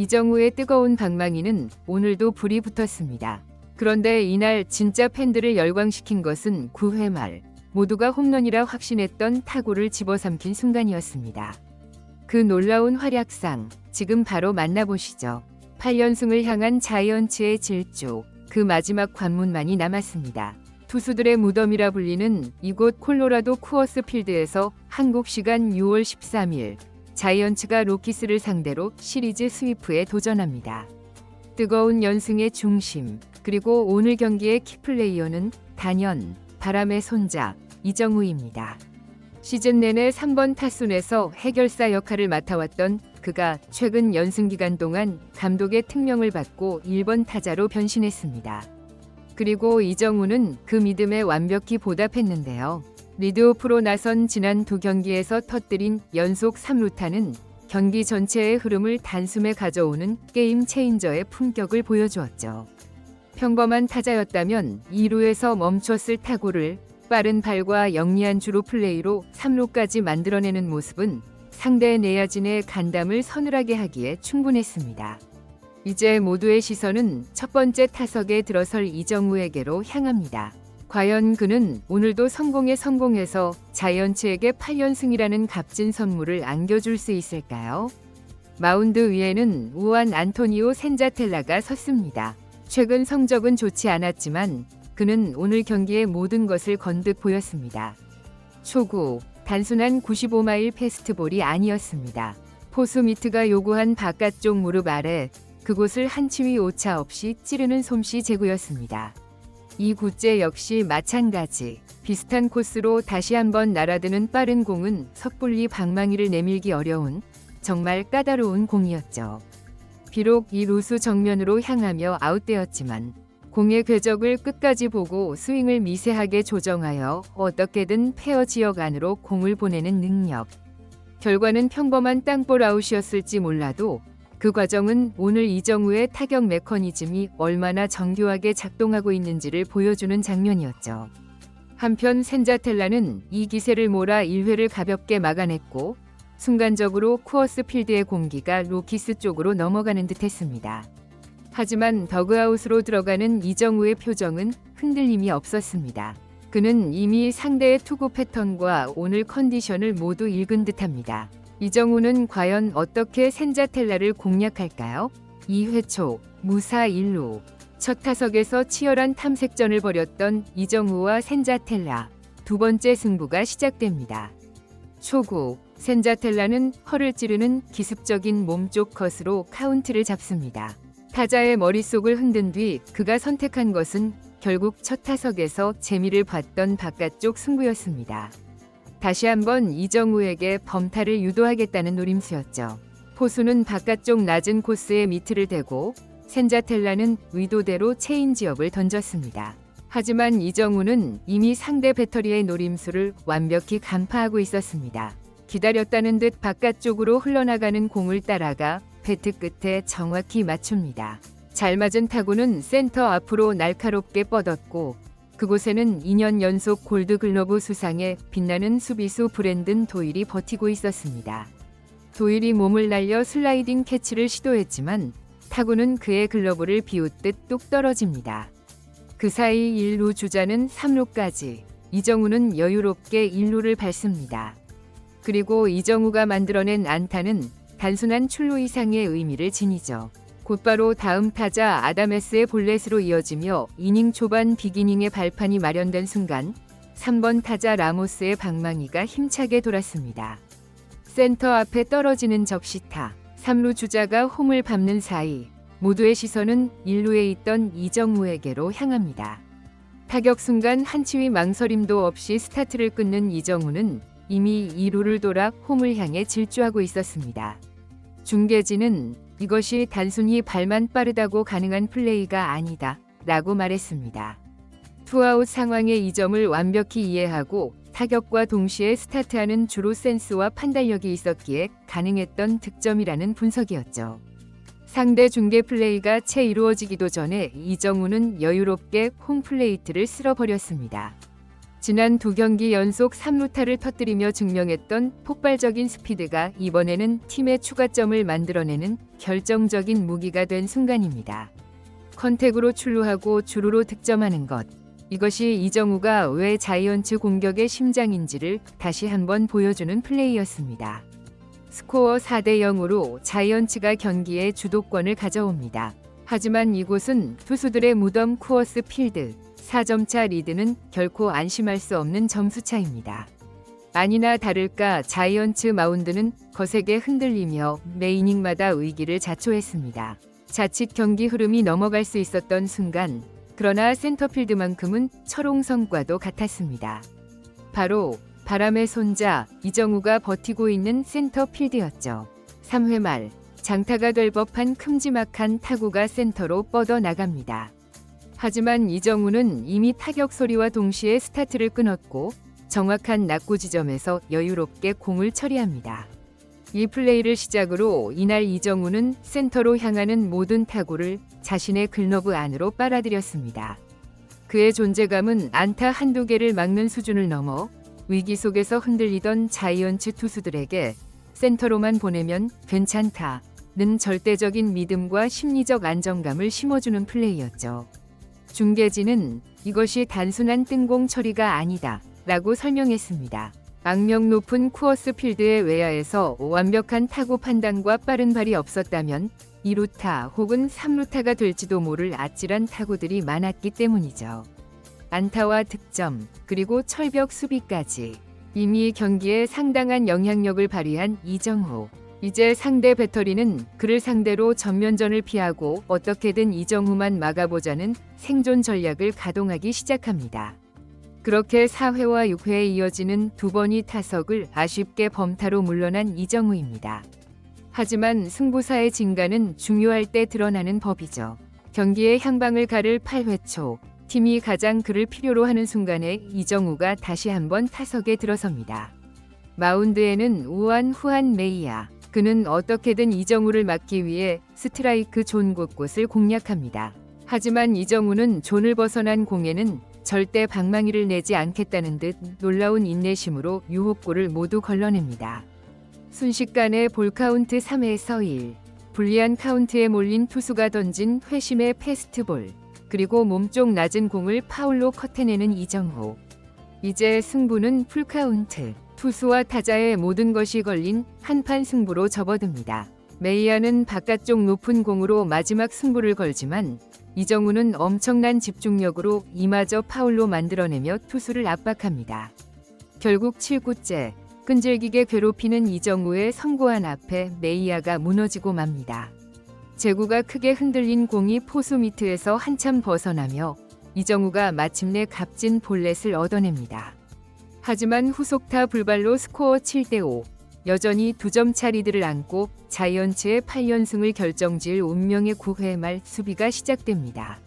이정우의 뜨거운 방망이는 오늘도 불이 붙었습니다. 그런데 이날 진짜 팬들을 열광시킨 것은 9회 말 모두가 홈런이라 확신했던 타구를 집어삼킨 순간이었습니다. 그 놀라운 활약상 지금 바로 만나보시죠. 8연승을 향한 자이언츠의 질주, 그 마지막 관문만이 남았습니다. 투수들의 무덤이라 불리는 이곳 콜로라도 쿠어스 필드에서 한국 시간 6월 13일 자이언츠가 로키스를 상대로 시리즈 스위프에 도전합니다. 뜨거운 연승의 중심, 그리고 오늘 경기의 키플레이어는 단연 바람의 손자 이정우입니다. 시즌 내내 3번 타순에서 해결사 역할을 맡아왔던 그가 최근 연승 기간 동안 감독의 특명을 받고 1번 타자로 변신했습니다. 그리고 이정우는 그 믿음에 완벽히 보답했는데요. 리드오프로 나선 지난 두 경기에서 터뜨린 연속 3루타는 경기 전체의 흐름을 단숨에 가져오는 게임 체인저의 품격을 보여주었죠. 평범한 타자였다면 2루에서 멈췄을 타구를 빠른 발과 영리한 주루 플레이로 3루까지 만들어내는 모습은 상대 내야진의 간담을 서늘하게 하기에 충분했습니다. 이제 모두의 시선은 첫 번째 타석에 들어설 이정우에게로 향합니다. 과연 그는 오늘도 성공해서 자이언츠에게 8연승이라는 값진 선물을 안겨줄 수 있을까요? 마운드 위에는 우한 안토니오 센자텔라가 섰습니다. 최근 성적은 좋지 않았지만 그는 오늘 경기의 모든 것을 건 듯 보였습니다. 초구, 단순한 95마일 패스트볼이 아니었습니다. 포수 미트가 요구한 바깥쪽 무릎 아래, 그곳을 한 치위 오차 없이 찌르는 솜씨 제구였습니다. 이 굿제 역시 마찬가지. 비슷한 코스로 다시 한번 날아드는 빠른 공은 섣불리 방망이를 내밀기 어려운 정말 까다로운 공이었죠. 비록 이 루수 정면으로 향하며 아웃되었지만 공의 궤적을 끝까지 보고 스윙을 미세하게 조정하여 어떻게든 페어 지역 안으로 공을 보내는 능력. 결과는 평범한 땅볼 아웃이었을지 몰라도 그 과정은 오늘 이정우의 타격 메커니즘이 얼마나 정교하게 작동하고 있는지를 보여주는 장면이었죠. 한편 센자텔라는 이 기세를 몰아 1회를 가볍게 막아냈고 순간적으로 쿠어스 필드의 공기가 로키스 쪽으로 넘어가는 듯했습니다. 하지만 더그아웃으로 들어가는 이정우의 표정은 흔들림이 없었습니다. 그는 이미 상대의 투구 패턴과 오늘 컨디션을 모두 읽은 듯합니다. 이정우는 과연 어떻게 센자텔라를 공략할까요? 2회 초 무사 1루. 첫 타석에서 치열한 탐색전을 벌였던 이정우와 센자텔라. 두 번째 승부가 시작됩니다. 초구, 센자텔라는 허를 찌르는 기습적인 몸쪽 컷으로 카운트를 잡습니다. 타자의 머릿속을 흔든 뒤 그가 선택한 것은 결국 첫 타석에서 재미를 봤던 바깥쪽 승부였습니다. 다시 한번 이정우에게 범타를 유도하겠다는 노림수였죠. 포수는 바깥쪽 낮은 코스에 미트를 대고 센자텔라는 의도대로 체인지업을 던졌습니다. 하지만 이정우는 이미 상대 배터리의 노림수를 완벽히 간파하고 있었습니다. 기다렸다는 듯 바깥쪽으로 흘러나가는 공을 따라가 배트 끝에 정확히 맞춥니다. 잘 맞은 타구는 센터 앞으로 날카롭게 뻗었고 그곳에는 2년 연속 골드글러브 수상에 빛나는 수비수 브랜든 도일이 버티고 있었습니다. 도일이 몸을 날려 슬라이딩 캐치를 시도했지만 타구는 그의 글러브를 비웃듯 뚝 떨어집니다. 그 사이 1루 주자는 3루까지, 이정우는 여유롭게 1루를 밟습니다. 그리고 이정우가 만들어낸 안타는 단순한 출루 이상의 의미를 지니죠. 곧바로 다음 타자 아다메스의 볼넷으로 이어지며 이닝 초반 비기닝의 발판이 마련된 순간 3번 타자 라모스의 방망이가 힘차게 돌았습니다. 센터 앞에 떨어지는 적시타, 3루 주자가 홈을 밟는 사이 모두의 시선은 1루에 있던 이정우에게로 향합니다. 타격 순간 한치위 망설임도 없이 스타트를 끊는 이정우는 이미 2루를 돌아 홈을 향해 질주하고 있었습니다. 중계진은 이것이 단순히 발만 빠르다고 가능한 플레이가 아니다 라고 말했습니다. 투아웃 상황의 이 점을 완벽히 이해하고 타격과 동시에 스타트하는 주로 센스와 판단력이 있었기에 가능했던 득점이라는 분석이었죠. 상대 중계 플레이가 채 이루어지기도 전에 이정우는 여유롭게 홈플레이트를 쓸어버렸습니다. 지난 두 경기 연속 3루타를 터뜨리며 증명했던 폭발적인 스피드가 이번에는 팀의 추가점을 만들어내는 결정적인 무기가 된 순간입니다. 컨택으로 출루하고 주루로 득점하는 것. 이것이 이정우가 왜 자이언츠 공격의 심장인지를 다시 한번 보여주는 플레이였습니다. 스코어 4대 0으로 자이언츠가 경기의 주도권을 가져옵니다. 하지만 이곳은 투수들의 무덤 쿠어스 필드. 4점차 리드는 결코 안심할 수 없는 점수차입니다. 아니나 다를까 자이언츠 마운드는 거세게 흔들리며 매 이닝마다 위기를 자초했습니다. 자칫 경기 흐름이 넘어갈 수 있었던 순간, 그러나 센터필드만큼은 철옹성과도 같았습니다. 바로 바람의 손자 이정우가 버티고 있는 센터필드였죠. 3회 말 장타가 될 법한 큼지막한 타구가 센터로 뻗어나갑니다. 하지만 이정우는 이미 타격 소리와 동시에 스타트를 끊었고 정확한 낙구 지점에서 여유롭게 공을 처리합니다. 이 플레이를 시작으로 이날 이정우는 센터로 향하는 모든 타구를 자신의 글러브 안으로 빨아들였습니다. 그의 존재감은 안타 한두 개를 막는 수준을 넘어 위기 속에서 흔들리던 자이언츠 투수들에게 센터로만 보내면 괜찮다는 절대적인 믿음과 심리적 안정감을 심어주는 플레이였죠. 중계진은 이것이 단순한 뜬공 처리가 아니다 라고 설명했습니다. 악명 높은 쿠어스 필드의 외야에서 완벽한 타구 판단과 빠른 발이 없었다면 2루타 혹은 3루타가 될지도 모를 아찔한 타구들이 많았기 때문이죠. 안타와 득점, 그리고 철벽 수비까지 이미 경기에 상당한 영향력을 발휘한 이정우. 이제 상대 배터리는 그를 상대로 전면전을 피하고 어떻게든 이정우만 막아보자는 생존 전략을 가동하기 시작합니다. 그렇게 4회와 6회에 이어지는 두 번의 타석을 아쉽게 범타로 물러난 이정우입니다. 하지만 승부사의 진가는 중요할 때 드러나는 법이죠. 경기의 향방을 가를 8회 초, 팀이 가장 그를 필요로 하는 순간에 이정우가 다시 한번 타석에 들어섭니다. 마운드에는 우한 후한 메이야. 그는 어떻게든 이정우를 막기 위해 스트라이크 존 곳곳을 공략합니다. 하지만 이정우는 존을 벗어난 공에는 절대 방망이를 내지 않겠다는 듯 놀라운 인내심으로 유혹골을 모두 걸러냅니다. 순식간에 볼카운트 3에서 1, 불리한 카운트에 몰린 투수가 던진 회심의 패스트볼, 그리고 몸쪽 낮은 공을 파울로 커트내는 이정우. 이제 승부는 풀카운트. 투수와 타자의 모든 것이 걸린 한판 승부로 접어듭니다. 메이아는 바깥쪽 높은 공으로 마지막 승부를 걸지만 이정우는 엄청난 집중력으로 이마저 파울로 만들어내며 투수를 압박합니다. 결국 7구째 끈질기게 괴롭히는 이정우의 성고한 앞에 메이아가 무너지고 맙니다. 제구가 크게 흔들린 공이 포수 미트에서 한참 벗어나며 이정우가 마침내 값진 볼넷을 얻어냅니다. 하지만 후속타 불발로 스코어 7대5, 여전히 2점차 리드를 안고 자이언츠의 8연승을 결정지을 운명의 9회 말 수비가 시작됩니다.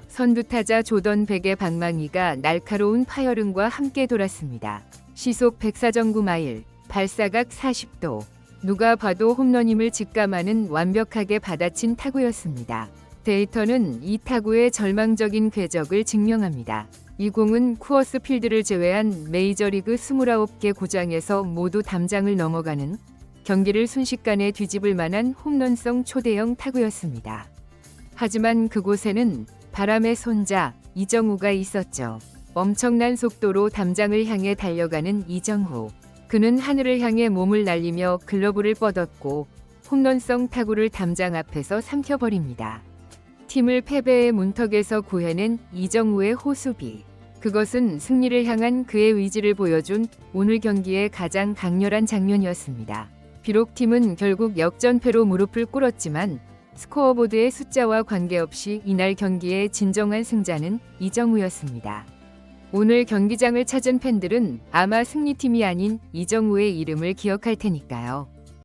선두타자 조던 백의 방망이가 날카로운 파열음과 함께 돌았습니다. 시속 104.9마일, 발사각 40도. 누가 봐도 홈런임을 직감하는 완벽하게 받아친 타구였습니다. 데이터는 이 타구의 절망적인 궤적을 증명합니다. 이 공은 쿠어스 필드를 제외한 메이저리그 29개 구장에서 모두 담장을 넘어가는 경기를 순식간에 뒤집을 만한 홈런성 초대형 타구였습니다. 하지만 그곳에는 바람의 손자 이정우가 있었죠. 엄청난 속도로 담장을 향해 달려가는 이정우. 그는 하늘을 향해 몸을 날리며 글러브를 뻗었고 홈런성 타구를 담장 앞에서 삼켜버립니다. 팀을 패배의 문턱에서 구해낸 이정우의 호수비. 그것은 승리를 향한 그의 의지를 보여준 오늘 경기의 가장 강렬한 장면이었습니다. 비록 팀은 결국 역전패로 무릎을 꿇었지만 스코어보드의 숫자와 관계없이 이날 경기의 진정한 승자는 이정우였습니다. 오늘 경기장을 찾은 팬들은 아마 승리팀이 아닌 이정우의 이름을 기억할 테니까요.